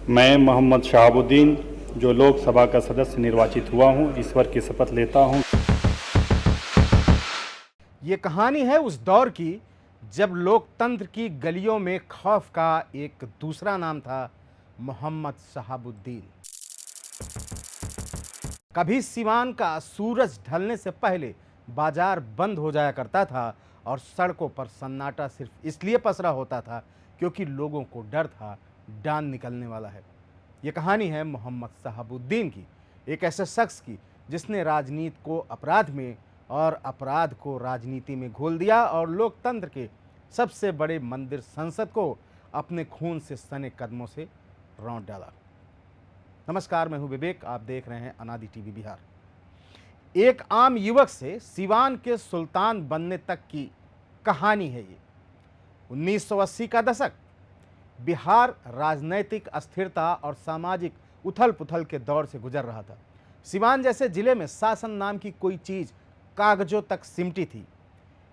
मैं मोहम्मद शहाबुद्दीन जो लोकसभा का सदस्य निर्वाचित हुआ हूं, ईश्वर की शपथ लेता हूं। ये कहानी है उस दौर की जब लोकतंत्र की गलियों में खौफ का एक दूसरा नाम था, मोहम्मद शहाबुद्दीन। कभी सीवान का सूरज ढलने से पहले बाजार बंद हो जाया करता था और सड़कों पर सन्नाटा सिर्फ इसलिए पसरा होता था क्योंकि लोगों को डर था डांड निकलने वाला है। ये कहानी है मोहम्मद शहाबुद्दीन की, एक ऐसे शख्स की जिसने राजनीति को अपराध में और अपराध को राजनीति में घोल दिया और लोकतंत्र के सबसे बड़े मंदिर संसद को अपने खून से सने कदमों से रौंद डाला। नमस्कार, मैं हूं विवेक, आप देख रहे हैं अनादि टीवी बिहार। एक आम युवक से सिवान के सुल्तान बनने तक की कहानी है ये। 1980 का दशक, बिहार राजनैतिक अस्थिरता और सामाजिक उथल पुथल के दौर से गुजर रहा था। सिवान जैसे जिले में शासन नाम की कोई चीज कागजों तक सिमटी थी।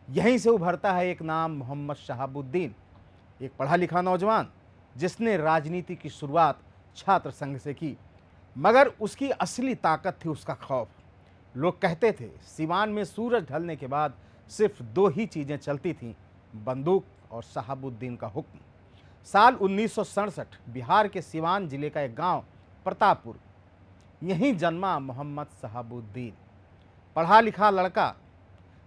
यहीं से उभरता है एक नाम, मोहम्मद शहाबुद्दीन, एक पढ़ा लिखा नौजवान जिसने राजनीति की शुरुआत छात्र संघ से की, मगर उसकी असली ताकत थी उसका खौफ। लोग कहते थे सिवान में सूरज ढलने के बाद सिर्फ दो ही चीजें चलती थीं, बंदूक और शहाबुद्दीन का हुक्म। साल 1967 बिहार के सिवान जिले का एक गांव प्रतापपुर, यहीं जन्मा मोहम्मद शहाबुद्दीन। पढ़ा लिखा लड़का,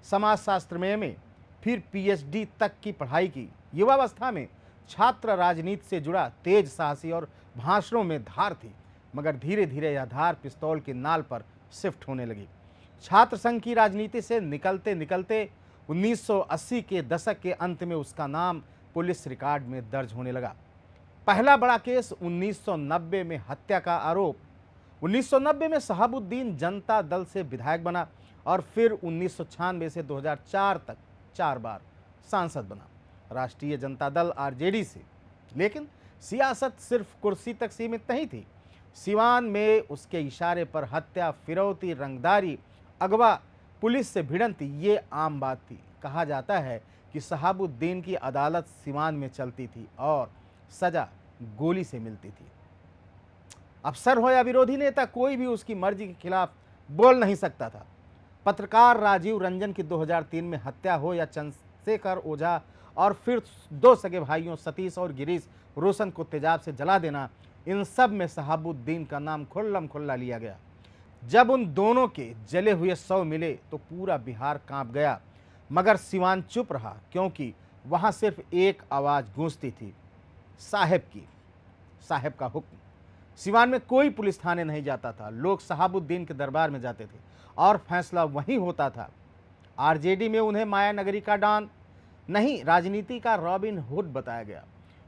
समाजशास्त्र में एमए, फिर पीएचडी तक की पढ़ाई की। युवावस्था में छात्र राजनीति से जुड़ा, तेज साहसी और भाषणों में धार थी, मगर धीरे धीरे यह धार पिस्तौल की नाल पर शिफ्ट होने लगी। छात्र संघ की राजनीति से निकलते निकलते 1980 के दशक के अंत में उसका नाम पुलिस रिकॉर्ड में दर्ज होने लगा। पहला बड़ा केस 1990 में हत्या का आरोप। 1990 में शहाबुद्दीन जनता दल से विधायक बना और फिर 1996 से 2004 तक 4 बार सांसद बना, राष्ट्रीय जनता दल आरजेडी से। लेकिन सियासत सिर्फ कुर्सी तक सीमित नहीं थी। सिवान में उसके इशारे पर हत्या, फिरौती, रंगदारी, अगवा, पुलिस से भिड़ंत ये आम बात थी। कहा जाता है कि शहाबुद्दीन की अदालत सिवान में चलती थी और सजा गोली से मिलती थी। अफसर हो या विरोधी नेता, कोई भी उसकी मर्जी के खिलाफ बोल नहीं सकता था। पत्रकार राजीव रंजन की 2003 में हत्या हो या चंद्रशेखर ओझा और फिर दो सगे भाइयों सतीश और गिरीश रोशन को तेजाब से जला देना, इन सब में शहाबुद्दीन का नाम खुल्लम खुल्ला लिया गया। जब उन दोनों के जले हुए शव मिले तो पूरा बिहार कांप गया, मगर सिवान चुप रहा क्योंकि वहां सिर्फ एक आवाज गूंजती थी, साहेब की, साहेब का हुक्म। सिवान में कोई पुलिस थाने नहीं जाता था, लोग शहाबुद्दीन के दरबार में जाते थे और फैसला वहीं होता था। आरजेडी में उन्हें माया नगरी का डॉन नहीं, राजनीति का रॉबिन हुड बताया गया।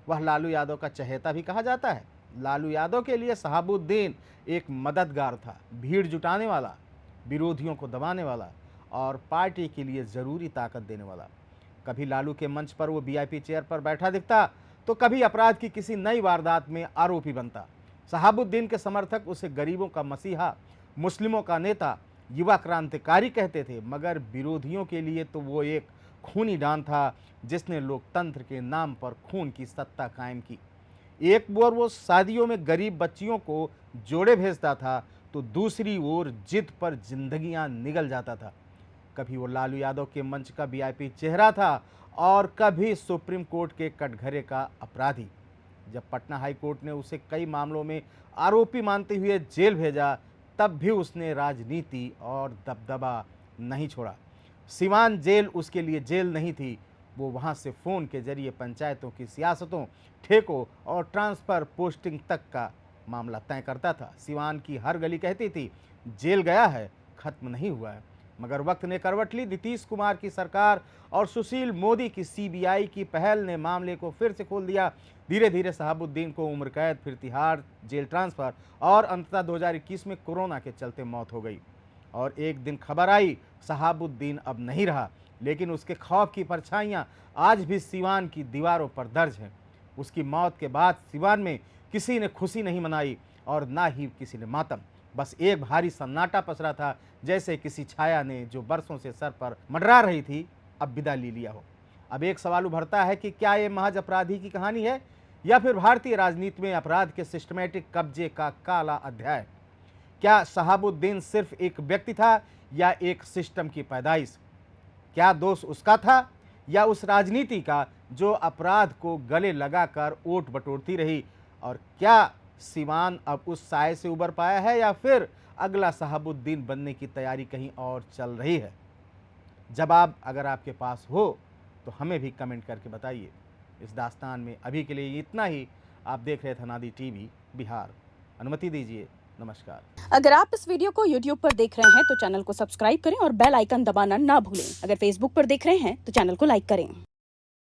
वह लालू यादव का चहेता भी कहा जाता है। लालू यादव के लिए शहाबुद्दीन एक मददगार था, भीड़ जुटाने वाला, विरोधियों को दबाने वाला और पार्टी के लिए जरूरी ताकत देने वाला। कभी लालू के मंच पर वो वीआईपी चेयर पर बैठा दिखता तो कभी अपराध की किसी नई वारदात में आरोपी बनता। शहाबुद्दीन के समर्थक उसे गरीबों का मसीहा, मुस्लिमों का नेता, युवा क्रांतिकारी कहते थे, मगर विरोधियों के लिए तो वो एक खूनी डॉन था जिसने लोकतंत्र के नाम पर खून की सत्ता कायम की। एक ओर वो शादियों में गरीब बच्चियों को जोड़े भेजता था तो दूसरी ओर जिद पर जिंदगियां निगल जाता था। कभी वो लालू यादव के मंच का वीआईपी चेहरा था और कभी सुप्रीम कोर्ट के कटघरे का अपराधी। जब पटना हाई कोर्ट ने उसे कई मामलों में आरोपी मानते हुए जेल भेजा, तब भी उसने राजनीति और दबदबा नहीं छोड़ा। सिवान जेल उसके लिए जेल नहीं थी, वो वहां से फोन के जरिए पंचायतों की सियासतों, ठेकों और ट्रांसफर पोस्टिंग तक का मामला तय करता था। सिवान की हर गली कहती थी जेल गया है, खत्म नहीं हुआ है। मगर वक्त ने करवट ली। नीतीश कुमार की सरकार और सुशील मोदी की सीबीआई की पहल ने मामले को फिर से खोल दिया। धीरे धीरे शहाबुद्दीन को उम्र कैद, फिर तिहाड़ जेल ट्रांसफर और अंततः 2021 में कोरोना के चलते मौत हो गई। और एक दिन खबर आई शहाबुद्दीन अब नहीं रहा, लेकिन उसके खौफ की परछाइयां आज भी सिवान की दीवारों पर दर्ज हैं। उसकी मौत के बाद सिवान में किसी ने खुशी नहीं मनाई और ना ही किसी ने मातम। बस एक भारी सन्नाटा पसरा था, जैसे किसी छाया ने जो बरसों से सर पर मंडरा रही थी अब विदा ले लिया हो। अब एक सवाल उभरता है कि क्या ये महज अपराधी की कहानी है या फिर भारतीय राजनीति में अपराध के सिस्टमैटिक कब्जे का काला अध्याय? क्या शहाबुद्दीन सिर्फ एक व्यक्ति था या एक सिस्टम की पैदाइश? क्या दोष उसका था या उस राजनीति का जो अपराध को गले लगाकर वोट बटोरती रही? और क्या सीमान अब उस साए से उबर पाया है या फिर अगला शहाबुद्दीन बनने की तैयारी कहीं और चल रही है? जवाब अगर आपके पास हो तो हमें भी कमेंट करके बताइए। इस दास्तान में अभी के लिए इतना ही। आप देख रहे थे धनादि टीवी बिहार। अनुमति दीजिए। नमस्कार। अगर आप इस वीडियो को YouTube पर देख रहे हैं तो चैनल को सब्सक्राइब करें और बेल आइकन दबाना ना भूलें। अगर Facebook पर देख रहे हैं तो चैनल को लाइक करें।